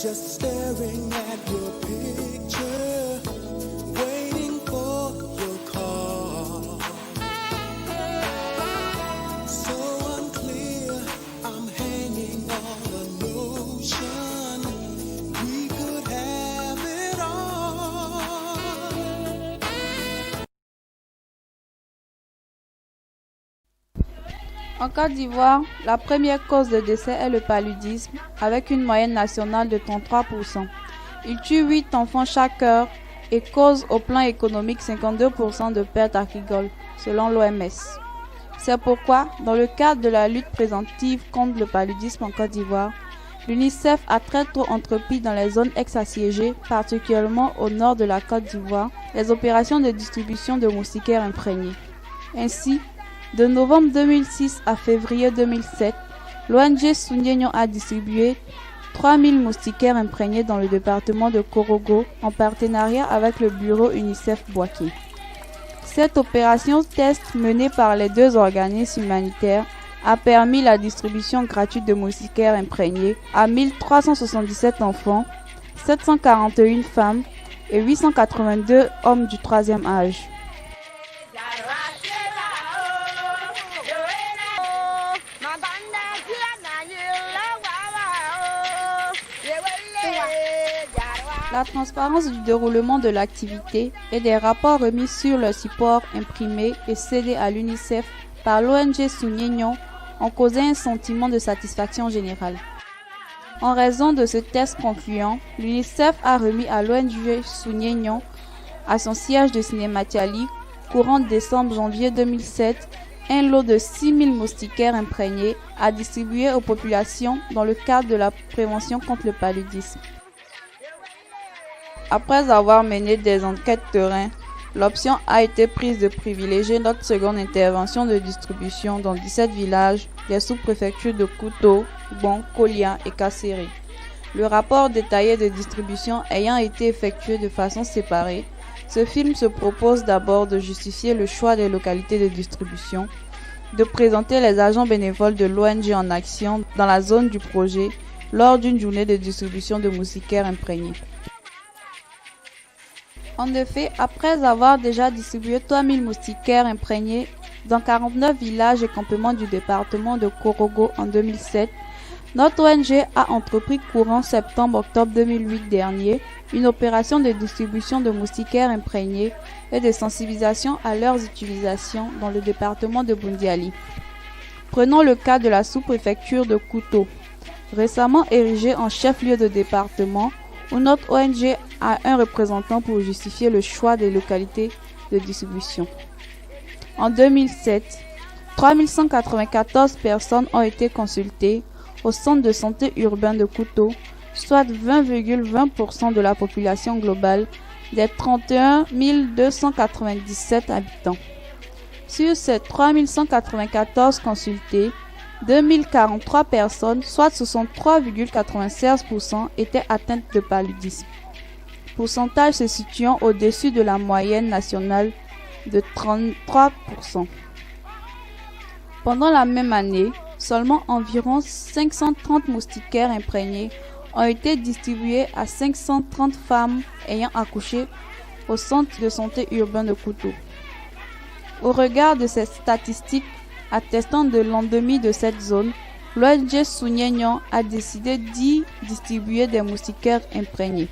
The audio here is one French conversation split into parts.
just staring at your picture, waiting for your call. So unclear, I'm hanging on a notion we could have it all. En Côte d'Ivoire, la première cause de décès est le paludisme, avec une moyenne nationale de 33%. Il tue 8 enfants chaque heure et cause au plan économique 52% de pertes agricoles, selon l'OMS. C'est pourquoi, dans le cadre de la lutte préventive contre le paludisme en Côte d'Ivoire, l'UNICEF a très tôt entrepris dans les zones ex-assiégées, particulièrement au nord de la Côte d'Ivoire, les opérations de distribution de moustiquaires imprégnés. Ainsi, de novembre 2006 à février 2007, l'ONG Souniénion a distribué 3000 moustiquaires imprégnés dans le département de Korogo en partenariat avec le bureau UNICEF Bouaké. Cette opération test menée par les deux organismes humanitaires a permis la distribution gratuite de moustiquaires imprégnés à 1377 enfants, 741 femmes et 882 hommes du troisième âge. La transparence du déroulement de l'activité et des rapports remis sur le support imprimé et cédé à l'UNICEF par l'ONG Souniénion ont causé un sentiment de satisfaction générale. En raison de ce test concluant, l'UNICEF a remis à l'ONG Souniénion, à son siège de Sinématiali, courant décembre-janvier 2007, un lot de 6000 moustiquaires imprégnés à distribuer aux populations dans le cadre de la prévention contre le paludisme. Après avoir mené des enquêtes terrain, l'option a été prise de privilégier notre seconde intervention de distribution dans 17 villages des sous-préfectures de Kouto, Bon, Kolia et Kasséré. Le rapport détaillé de distribution ayant été effectué de façon séparée, ce film se propose d'abord de justifier le choix des localités de distribution, de présenter les agents bénévoles de l'ONG en action dans la zone du projet lors d'une journée de distribution de moustiquaires imprégnés. En effet, après avoir déjà distribué 3000 moustiquaires imprégnés dans 49 villages et campements du département de Korogo en 2007, notre ONG a entrepris courant septembre-octobre 2008 dernier une opération de distribution de moustiquaires imprégnés et de sensibilisation à leurs utilisations dans le département de Boundiali. Prenons le cas de la sous-préfecture de Kouto, récemment érigée en chef-lieu de département, où notre ONG a un représentant pour justifier le choix des localités de distribution. En 2007, 3194 personnes ont été consultées au centre de santé urbain de Kouto, soit 20,20% de la population globale des 31 297 habitants. Sur ces 3194 consultés, 2043 personnes, soit 63,96%, étaient atteintes de paludisme. Pourcentage se situant au-dessus de la moyenne nationale de 33%. Pendant la même année, seulement environ 530 moustiquaires imprégnés ont été distribués à 530 femmes ayant accouché au centre de santé urbain de Kouto. Au regard de ces statistiques attestant de l'endémie de cette zone, l'ONG Souniénion a décidé d'y distribuer des moustiquaires imprégnés.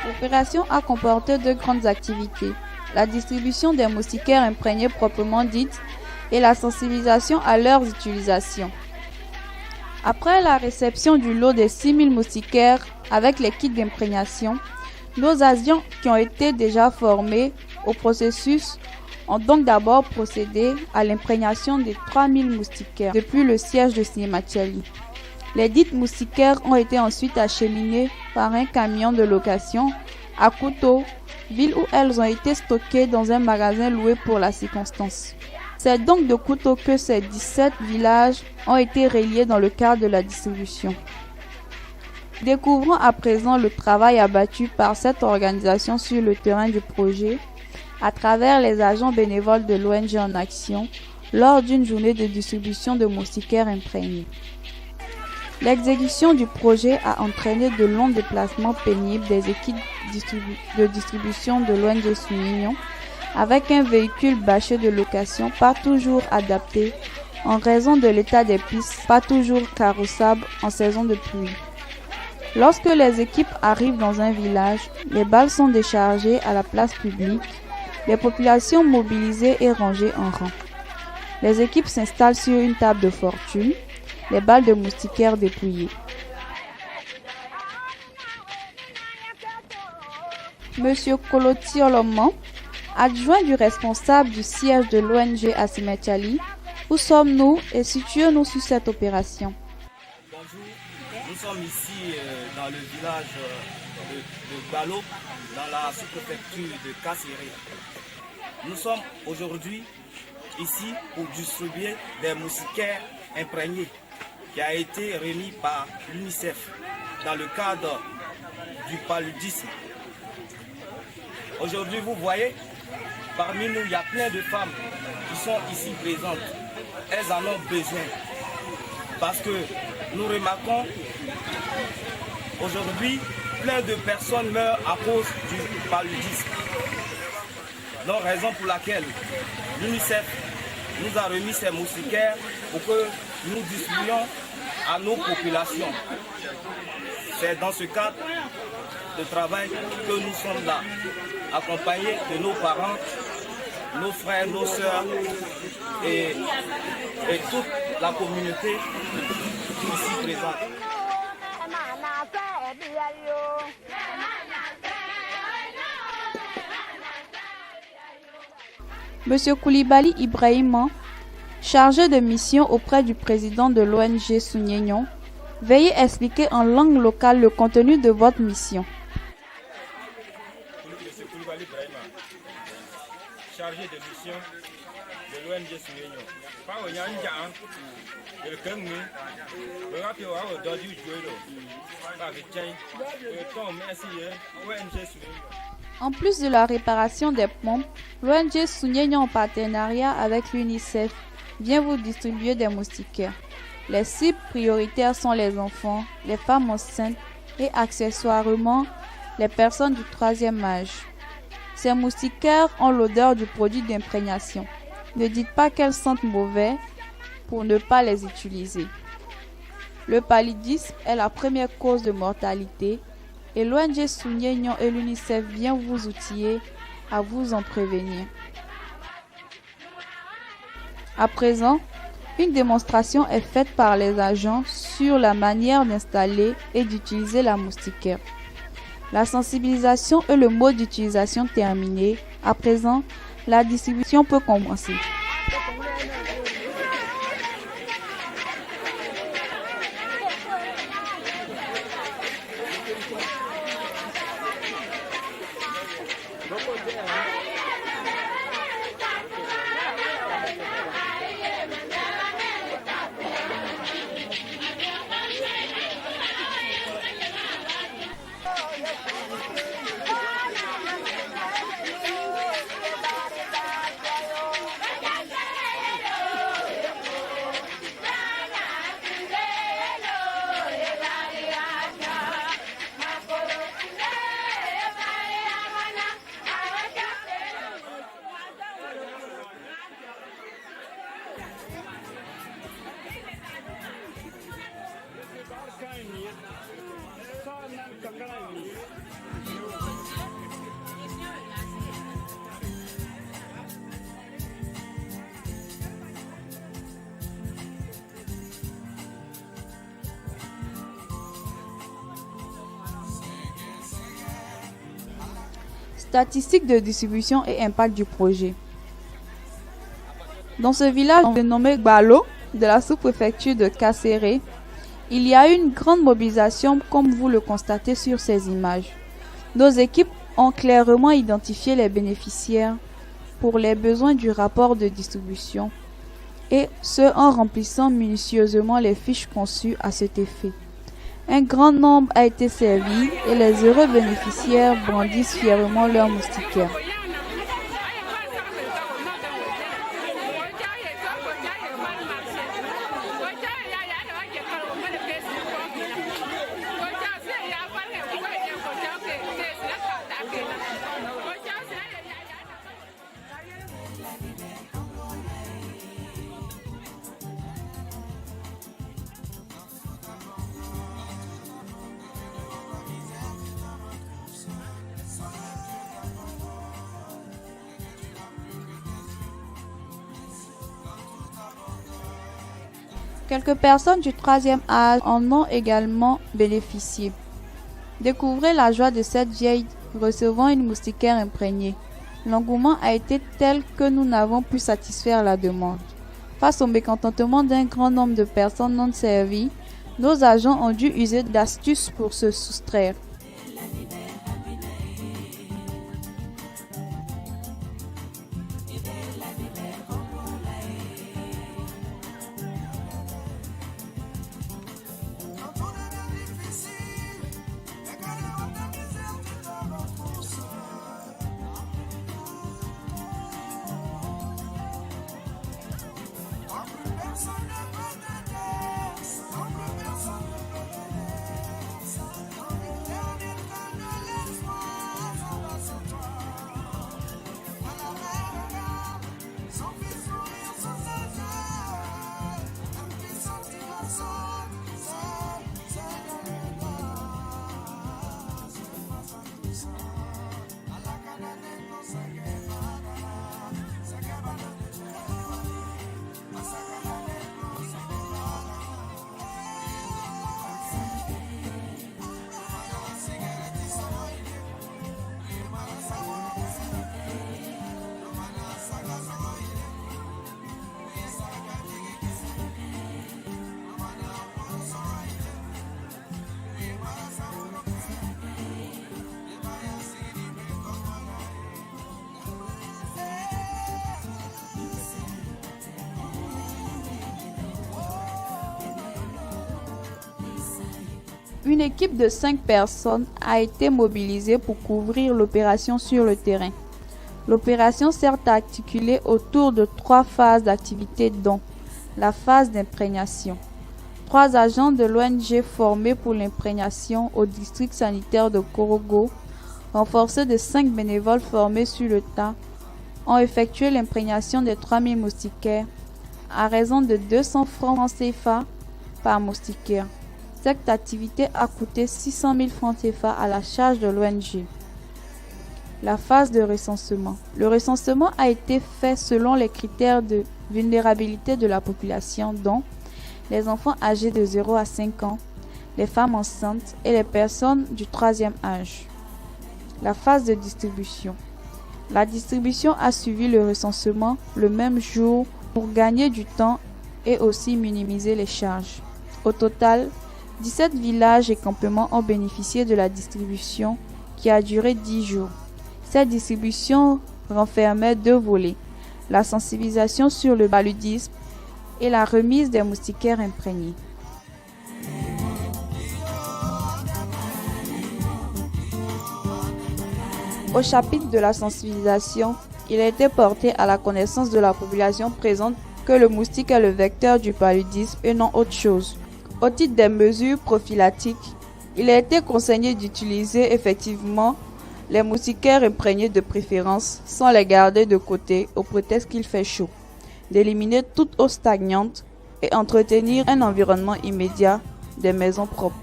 L'opération a comporté deux grandes activités, la distribution des moustiquaires imprégnés proprement dite et la sensibilisation à leur utilisation. Après la réception du lot des 6000 moustiquaires avec les kits d'imprégnation, nos agents qui ont été déjà formés au processus ont donc d'abord procédé à l'imprégnation des 3000 moustiquaires depuis le siège de Sinématiali. Les dites moustiquaires ont été ensuite acheminés par un camion de location à Kouto, ville où elles ont été stockées dans un magasin loué pour la circonstance. C'est donc de Kouto que ces 17 villages ont été reliés dans le cadre de la distribution. Découvrons à présent le travail abattu par cette organisation sur le terrain du projet à travers les agents bénévoles de l'ONG en action, lors d'une journée de distribution de moustiquaires imprégnés. L'exécution du projet a entraîné de longs déplacements pénibles des équipes de distribution de l'ONG Sounignon, avec un véhicule bâché de location pas toujours adapté en raison de l'état des pistes pas toujours carrossables en saison de pluie. Lorsque les équipes arrivent dans un village, les balles sont déchargées à la place publique, les populations mobilisées et rangées en rang. Les équipes s'installent sur une table de fortune, les balles de moustiquaires dépouillées. Monsieur Koloti Oloman, adjoint du responsable du siège de l'ONG à Simetiali, où sommes-nous et situons-nous sur cette opération? Bonjour, nous sommes ici dans le village de Balo, dans la sous-préfecture de Kasséré. Nous sommes aujourd'hui ici pour distribuer des moustiquaires imprégnés qui a été remis par l'UNICEF dans le cadre du paludisme. Aujourd'hui, vous voyez, parmi nous, il y a plein de femmes qui sont ici présentes. Elles en ont besoin parce que nous remarquons aujourd'hui plein de personnes meurent à cause du paludisme. Donc, raison pour laquelle l'UNICEF nous a remis ces moustiquaires pour que nous distribuions à nos populations. C'est dans ce cadre de travail que nous sommes là, accompagnés de nos parents, nos frères, nos sœurs et toute la communauté ici présente. Monsieur Koulibaly Ibrahima, chargé de mission auprès du président de l'ONG Sounignon, veuillez expliquer en langue locale le contenu de votre mission. Monsieur Koulibaly Ibrahima, chargé de mission de l'ONG Sounignon. En plus de la réparation des pompes, l'ONG Sounignon en partenariat avec l'UNICEF vient vous distribuer des moustiquaires. Les cibles prioritaires sont les enfants, les femmes enceintes et accessoirement les personnes du troisième âge. Ces moustiquaires ont l'odeur du produit d'imprégnation. Ne dites pas qu'elles sentent mauvais pour ne pas les utiliser. Le paludisme est la première cause de mortalité et l'ONG Sounignon et l'UNICEF viennent vous outiller à vous en prévenir. À présent, une démonstration est faite par les agents sur la manière d'installer et d'utiliser la moustiquaire. La sensibilisation et le mode d'utilisation terminé. À présent, la distribution peut commencer. Statistiques de distribution et impact du projet. Dans ce village nommé Balo, de la sous-préfecture de Kasséré, il y a eu une grande mobilisation comme vous le constatez sur ces images. Nos équipes ont clairement identifié les bénéficiaires pour les besoins du rapport de distribution et ce en remplissant minutieusement les fiches conçues à cet effet. Un grand nombre a été servi et les heureux bénéficiaires brandissent fièrement leurs moustiquaires. Quelques personnes du troisième âge en ont également bénéficié. Découvrez la joie de cette vieille recevant une moustiquaire imprégnée. L'engouement a été tel que nous n'avons pu satisfaire la demande. Face au mécontentement d'un grand nombre de personnes non servies, nos agents ont dû user d'astuces pour se soustraire. Une équipe de 5 personnes a été mobilisée pour couvrir l'opération sur le terrain. L'opération s'est articulée autour de 3 phases d'activité dont la phase d'imprégnation. 3 agents de l'ONG formés pour l'imprégnation au district sanitaire de Korogo, renforcés de 5 bénévoles formés sur le tas, ont effectué l'imprégnation des 3000 moustiquaires à raison de 200 francs CFA par moustiquaire. Cette activité a coûté 600 000 francs CFA à la charge de l'ONG. La phase de recensement. Le recensement a été fait selon les critères de vulnérabilité de la population, dont les enfants âgés de 0 à 5 ans, les femmes enceintes et les personnes du troisième âge. La phase de distribution. La distribution a suivi le recensement le même jour pour gagner du temps et aussi minimiser les charges. Au total, 17 villages et campements ont bénéficié de la distribution qui a duré 10 jours. Cette distribution renfermait 2 volets, la sensibilisation sur le paludisme et la remise des moustiquaires imprégnés. Au chapitre de la sensibilisation, il a été porté à la connaissance de la population présente que le moustique est le vecteur du paludisme et non autre chose. Au titre des mesures prophylactiques, il a été conseillé d'utiliser effectivement les moustiquaires imprégnés de préférence sans les garder de côté au prétexte qu'il fait chaud, d'éliminer toute eau stagnante et entretenir un environnement immédiat des maisons propres.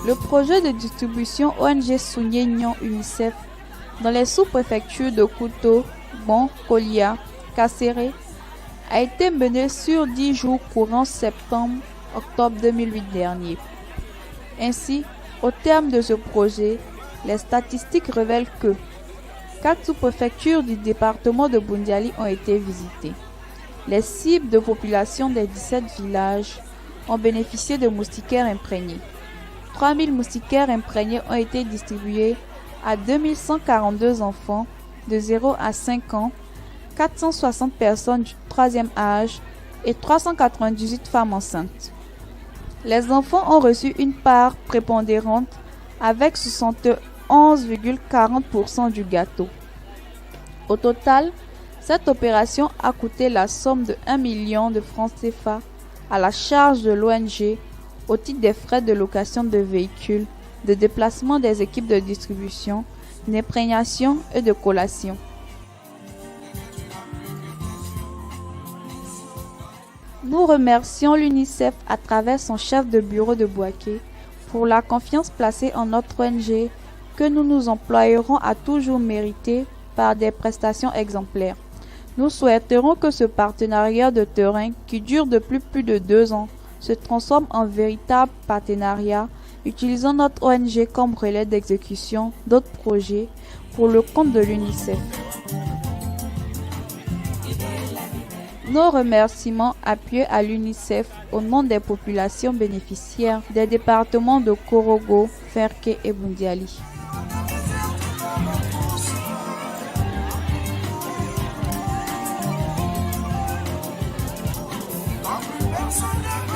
Le projet de distribution ONG Sounié Nyon UNICEF dans les sous-préfectures de Kouto, Bon, Kolia, Kasséré a été mené sur 10 jours courant septembre-octobre 2008 dernier. Ainsi, au terme de ce projet, les statistiques révèlent que 4 sous-préfectures du département de Boundiali ont été visitées. Les cibles de population des 17 villages ont bénéficié de moustiquaires imprégnés. 3000 moustiquaires imprégnés ont été distribués à 2142 enfants de 0 à 5 ans, 460 personnes du troisième âge et 398 femmes enceintes. Les enfants ont reçu une part prépondérante avec 71,40% du gâteau. Au total, cette opération a coûté la somme de 1 million de francs CFA à la charge de l'ONG au titre des frais de location de véhicules, de déplacement des équipes de distribution, d'imprégnation et de collation. Nous remercions l'UNICEF à travers son chef de bureau de Bouaké pour la confiance placée en notre ONG que nous nous employerons à toujours mériter par des prestations exemplaires. Nous souhaiterons que ce partenariat de terrain qui dure depuis plus de 2 ans se transforme en véritable partenariat utilisant notre ONG comme relais d'exécution d'autres projets pour le compte de l'UNICEF. Nos remerciements appuyés à l'UNICEF au nom des populations bénéficiaires des départements de Korogo, Ferké et Bundiali. Personne